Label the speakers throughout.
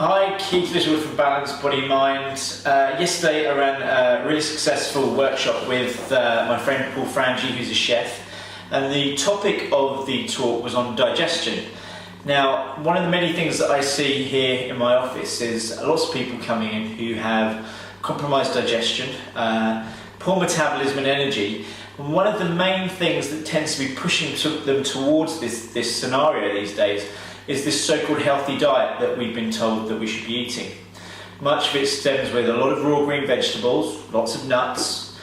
Speaker 1: Hi, Keith Little from Balanced Body Mind. Yesterday I ran a really successful workshop with my friend Paul Frangi, who's a chef, and the topic of the talk was on digestion. Now, one of the many things that I see here in my office is lots of people coming in who have compromised digestion, poor metabolism and energy. And one of the main things that tends to be pushing them towards this scenario these days is this so-called healthy diet that we've been told that we should be eating. Much of it stems with a lot of raw green vegetables, lots of nuts,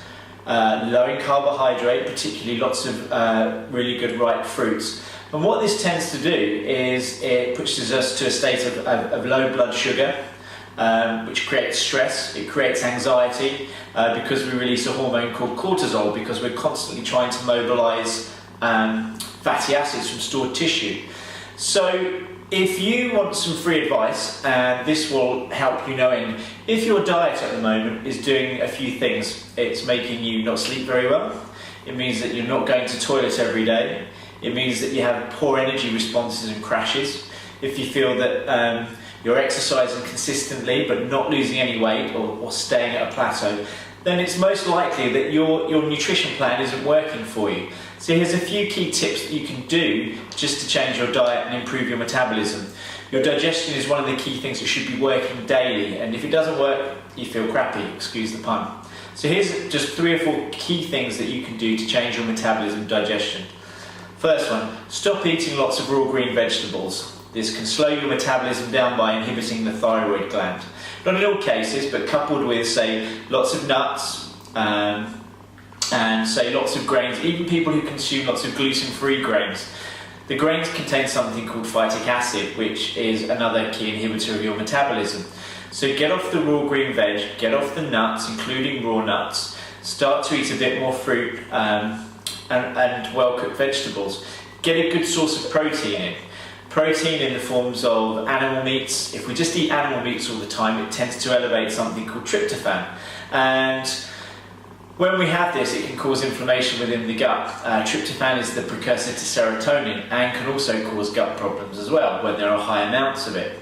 Speaker 1: low in carbohydrate, particularly lots of really good ripe fruits. And what this tends to do is it pushes us to a state of low blood sugar, which creates stress, it creates anxiety, because we release a hormone called cortisol because we're constantly trying to mobilize fatty acids from stored tissue. So if you want some free advice, and this will help you knowing if your diet at the moment is doing a few things. It's making you not sleep very well, it means that you're not going to toilet every day, it means that you have poor energy responses and crashes. If you feel that you're exercising consistently but not losing any weight or staying at a plateau, then it's most likely that your nutrition plan isn't working for you. So here's a few key tips that you can do just to change your diet and improve your metabolism. Your digestion is one of the key things that should be working daily, and if it doesn't work, you feel crappy, excuse the pun. So here's just 3 or 4 key things that you can do to change your metabolism and digestion. First one, stop eating lots of raw green vegetables. This can slow your metabolism down by inhibiting the thyroid gland. Not in all cases, but coupled with, say, lots of nuts, and say lots of grains, even people who consume lots of gluten-free grains. The grains contain something called phytic acid, which is another key inhibitor of your metabolism. So get off the raw green veg, get off the nuts, including raw nuts, start to eat a bit more fruit and well-cooked vegetables. Get a good source of protein in. Protein in the forms of animal meats. If we just eat animal meats all the time, it tends to elevate something called tryptophan. And when we have this, it can cause inflammation within the gut. Tryptophan is the precursor to serotonin and can also cause gut problems as well when there are high amounts of it.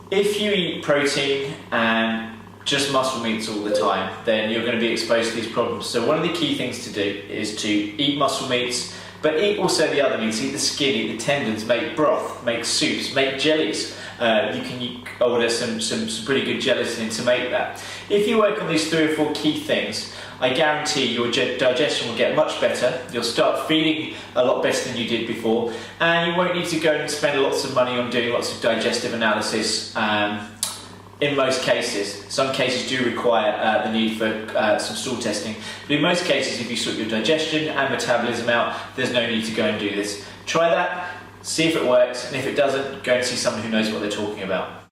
Speaker 1: If you eat protein and just muscle meats all the time, then you're going to be exposed to these problems. So one of the key things to do is to eat muscle meats, but eat also the other meats. Eat the skin, eat the tendons, make broth, make soups, make jellies. You can order some pretty good gelatin to make that. If you work on these 3 or 4 key things, I guarantee your digestion will get much better. You'll start feeling a lot better than you did before, and you won't need to go and spend lots of money on doing lots of digestive analysis. In most cases, some cases do require the need for some stool testing, but in most cases, if you sort your digestion and metabolism out, there's no need to go and do this. Try that, see if it works, and if it doesn't, go and see someone who knows what they're talking about.